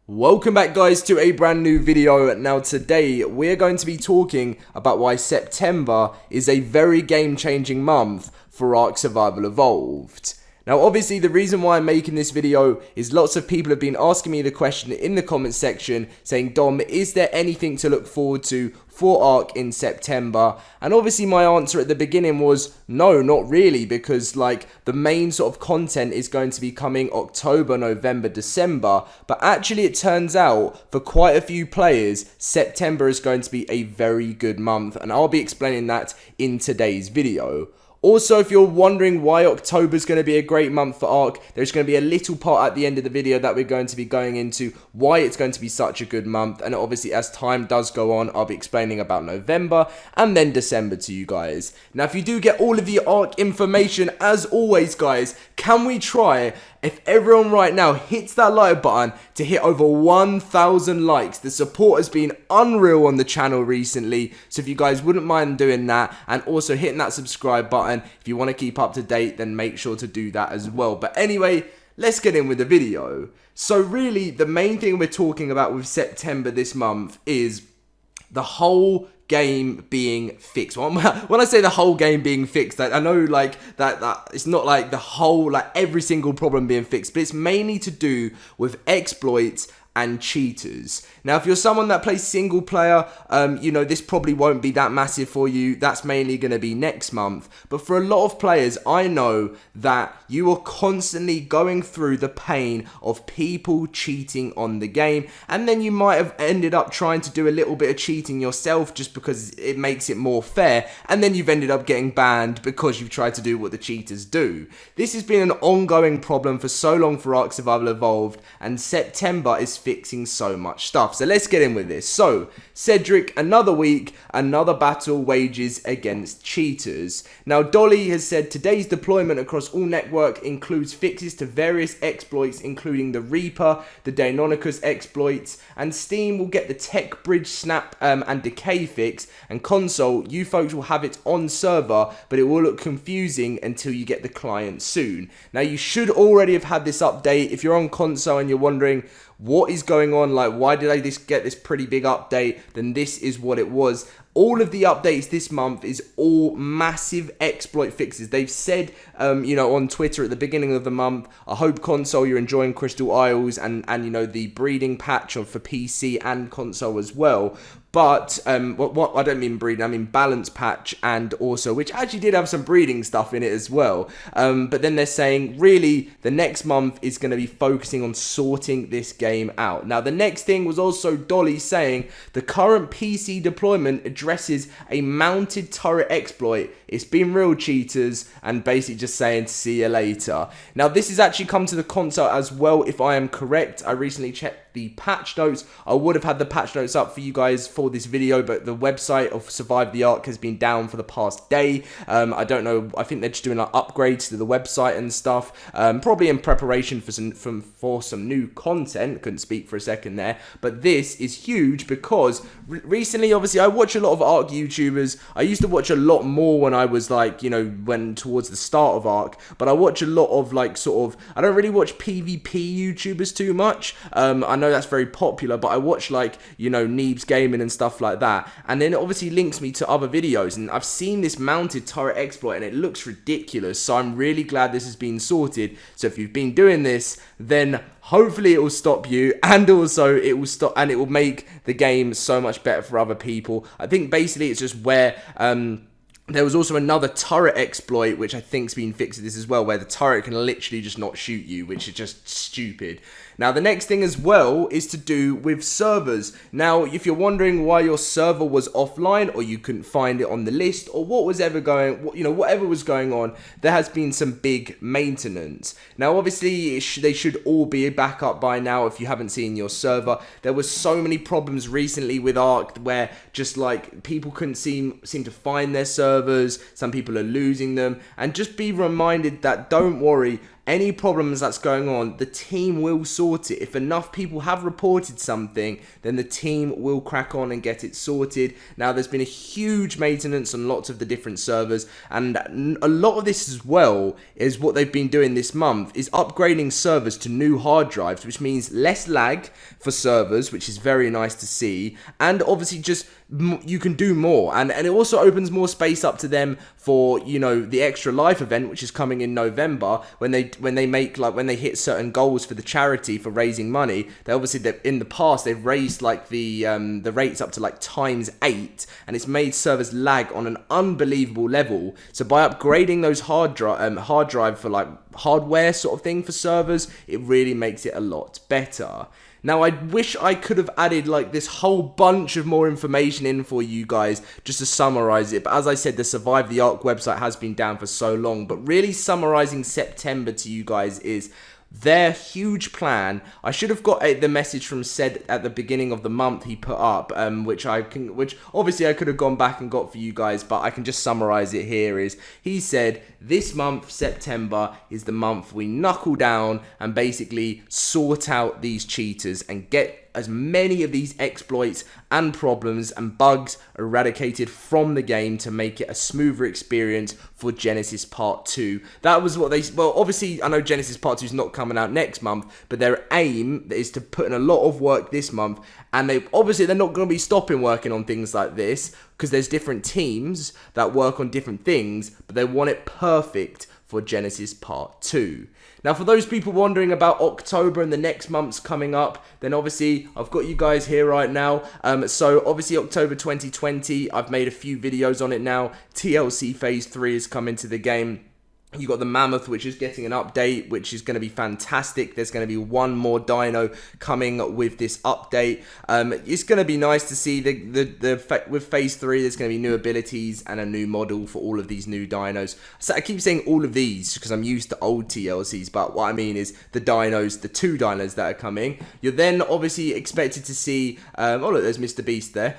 Welcome back guys to a brand new video. Now today we're going to be talking about why September is a very game-changing month for Ark Survival Evolved. Now obviously the reason why I'm making this video is lots of people have been asking me the question in the comments section saying, Dom, is there anything to look forward to for Ark in September? And obviously my answer at the beginning was no, not really, because like the main sort of content is going to be coming October, November, December, but actually it turns out for quite a few players September is going to be a very good month, and I'll be explaining that in today's video. Also, if you're wondering why October is going to be a great month for Ark, there's going to be a little part at the end of the video that we're going to be going into why it's going to be such a good month. And obviously, as time does go on, I'll be explaining about November and then December to you guys. Now, if you do get all of the Ark information, as always, guys, can we try, if everyone right now hits that like button, to hit over 1,000 likes? The support has been unreal on the channel recently, so if you guys wouldn't mind doing that, and also hitting that subscribe button, if you want to keep up to date, then make sure to do that as well. But anyway, let's get in with the video. So really, the main thing we're talking about with September this month is the whole game being fixed. When I say the whole game being fixed, I know like that it's not like the whole, like every single problem being fixed, but it's mainly to do with exploits and cheaters. Now, if you're someone that plays single player, you know, this probably won't be that massive for you. That's mainly going to be next month. But for a lot of players, I know that you are constantly going through the pain of people cheating on the game. And then you might have ended up trying to do a little bit of cheating yourself just because it makes it more fair. And then you've ended up getting banned because you've tried to do what the cheaters do. This has been an ongoing problem for so long for Ark Survival Evolved, and September is fixing so much stuff. So let's get in with this. So Cedric, another week, another battle wages against cheaters. Now Dolly has said today's deployment across all network includes fixes to various exploits, including the Reaper, the Deinonychus exploits, and Steam will get the Tech Bridge Snap and Decay fix, and console, you folks will have it on server, but it will look confusing until you get the client soon. Now you should already have had this update. If you're on console and you're wondering what is going on, like why did I get this pretty big update, then this is what it was. All of the updates this month is all massive exploit fixes. They've said, you know, on Twitter at the beginning of the month, I hope console you're enjoying Crystal Isles and you know, the breeding patch for PC and console as well. But, what I don't mean breeding, I mean balance patch, and also, which actually did have some breeding stuff in it as well. But then they're saying, really, the next month is going to be focusing on sorting this game out. Now, the next thing was also Dolly saying, the current PC deployment addresses a mounted turret exploit. It's been real, cheaters, and basically just saying, see you later. Now, this has actually come to the console as well, if I am correct. I recently checked the patch notes. I would have had the patch notes up for you guys for this video, but the website of Survive the Ark has been down for the past day. I don't know, I think they're just doing like upgrades to the website and stuff, probably in preparation for some new content. Couldn't speak for a second there, but this is huge because recently, obviously, I watch a lot of Ark YouTubers. I used to watch a lot more when I was like, you know, when towards the start of Ark, but I watch a lot of like sort of, I don't really watch PvP YouTubers too much. I know that's very popular, but I watch like, you know, Neebs Gaming and stuff like that, and then it obviously links me to other videos, and I've seen this mounted turret exploit and it looks ridiculous, so I'm really glad this has been sorted. So if you've been doing this, then hopefully it will stop you, and also it will stop, and it will make the game so much better for other people. I think basically it's just where there was also another turret exploit, which I think's been fixed this as well, where the turret can literally just not shoot you, which is just stupid. Now, the next thing as well is to do with servers. Now, if you're wondering why your server was offline, or you couldn't find it on the list, or what was ever going, you know, whatever was going on, there has been some big maintenance. Now, obviously, they should all be back up by now if you haven't seen your server. There was so many problems recently with Ark where just like people couldn't seem to find their server. servers, some people are losing them, and just be reminded that don't worry, any problems that's going on, the team will sort it. If enough people have reported something, then the team will crack on and get it sorted. Now, there's been a huge maintenance on lots of the different servers, and a lot of this as well is what they've been doing this month, is upgrading servers to new hard drives, which means less lag for servers, which is very nice to see, and obviously just you can do more, and it also opens more space up to them for, you know, the Extra Life event, which is coming in November, when they make, like, when they hit certain goals for the charity for raising money. They obviously, in the past, they've raised like the rates up to like ×8, and it's made servers lag on an unbelievable level. So by upgrading those hard drive for like hardware sort of thing for servers, it really makes it a lot better. Now, I wish I could have added like this whole bunch of more information in for you guys just to summarize it. But as I said, the Survive the Ark website has been down for so long. But really summarizing September to you guys is their huge plan. I should have got the message from Sed at the beginning of the month he put up, which obviously I could have gone back and got for you guys, but I can just summarize it here. Is he said this month, September, is the month we knuckle down and basically sort out these cheaters and get as many of these exploits and problems and bugs eradicated from the game to make it a smoother experience for Genesis Part 2. That was what they... Well, obviously, I know Genesis Part 2 is not coming out next month, but their aim is to put in a lot of work this month, and they're not going to be stopping working on things like this, because there's different teams that work on different things, but they want it perfect for Genesis Part 2. Now, for those people wondering about October and the next months coming up, then obviously I've got you guys here right now. So obviously October 2020, I've made a few videos on it now. TLC Phase 3 has come into the game. You got the Mammoth, which is getting an update, which is going to be fantastic. There's going to be one more dino coming with this update. It's going to be nice to see with Phase 3, there's going to be new abilities and a new model for all of these new dinos. So I keep saying all of these because I'm used to old TLCs, but what I mean is the dinos, the 2 dinos that are coming. You're then obviously expected to see, oh look, there's Mr. Beast there.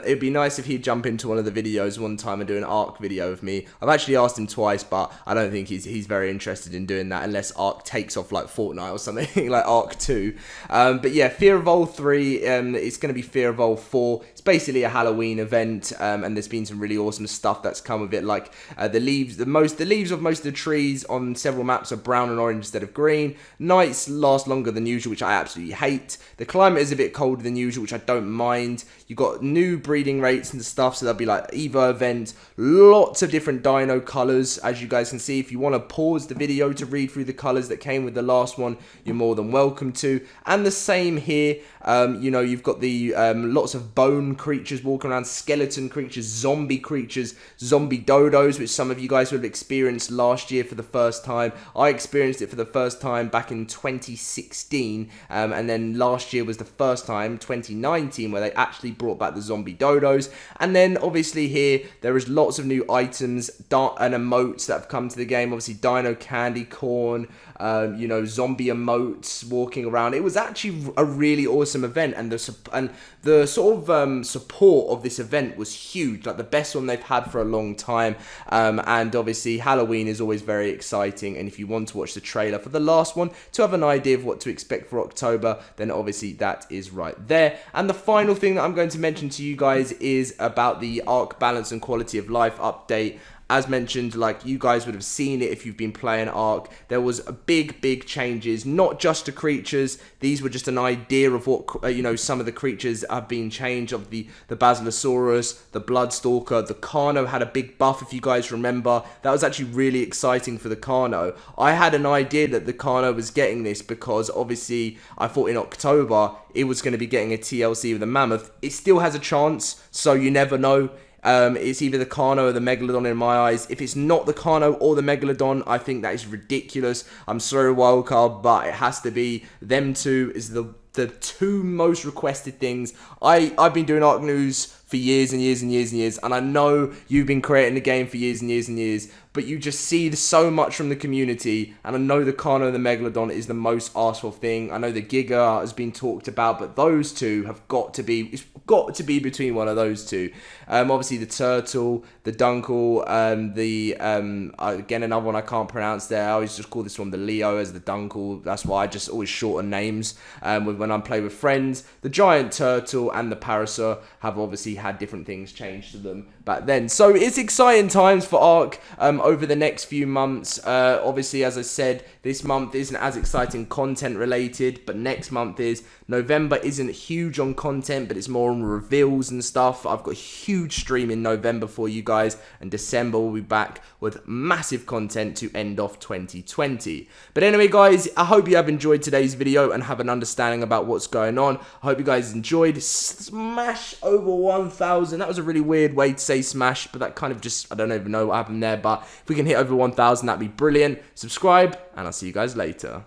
It'd be nice if he'd jump into one of the videos one time and do an Ark video with me. I've actually asked him twice, but I don't think he's very interested in doing that unless Ark takes off like Fortnite or something like Ark 2. But yeah, Fear Evolved 3, it's going to be Fear Evolved 4. It's basically a Halloween event, and there's been some really awesome stuff that's come with it, like the leaves of most of the trees on several maps are brown and orange instead of green. Nights last longer than usual, which I absolutely hate. The climate is a bit colder than usual, which I don't mind. You got new breeding rates and stuff, so there'll be like Evo event, lots of different dino colors, as you guys can see. If you want to pause the video to read through the colors that came with the last one, you're more than welcome to. And the same here, you know, you've got the lots of bone creatures walking around, skeleton creatures, zombie dodos, which some of you guys would have experienced last year for the first time. I experienced it for the first time back in 2016, and then last year was the first time, 2019, where they actually brought back the zombie dodos. And then obviously here there is lots of new items and emotes that have come to the game. Obviously dino candy corn, you know, zombie emotes walking around. It was actually a really awesome event, and the sort of support of this event was huge, like the best one they've had for a long time. And obviously Halloween is always very exciting, and if you want to watch the trailer for the last one to have an idea of what to expect for October, then obviously that is right there. And the final thing that I'm going to mention to you guys is about the Ark Balance and Quality of Life update. As mentioned, like you guys would have seen it if you've been playing Ark, there was a big changes, not just to creatures. These were just an idea of what, you know, some of the creatures have been changed. Of the Basilosaurus, the Bloodstalker, the Carno had a big buff, if you guys remember. That was actually really exciting for the Carno. I had an idea that the Carno was getting this because obviously I thought in October it was going to be getting a TLC with the Mammoth. It still has a chance, so you never know. It's either the Carno or the Megalodon in my eyes. If it's not the Carno or the Megalodon, I think that is ridiculous. I'm sorry, Wildcard, but it has to be them two. Is the the two most requested things. I've been doing Ark News for years and years and years and years, and I know you've been creating the game for years and years and years, but you just see so much from the community, and I know the Carno and the Megalodon is the most asked for thing. I know the Giga has been talked about, but those two have got to be, it's got to be between one of those two. Obviously the Turtle, the Dunkel, again another one I can't pronounce there. I always just call this one the Leo as the Dunkel. That's why I just always shorten names when I play with friends. The Giant Turtle and the Parasaur have obviously had different things changed to them back then. So it's exciting times for Ark over the next few months. Obviously, as I said, this month isn't as exciting content related, but next month is. November isn't huge on content, but it's more on reveals and stuff. I've got a huge stream in November for you guys, and December will be back with massive content to end off 2020. But anyway, guys, I hope you have enjoyed today's video and have an understanding about what's going on. I hope you guys enjoyed. Smash over 1,000. That was a really weird way to say smash, but that kind of just, I don't even know what happened there, but if we can hit over 1,000, that'd be brilliant. Subscribe, and I'll see you guys later.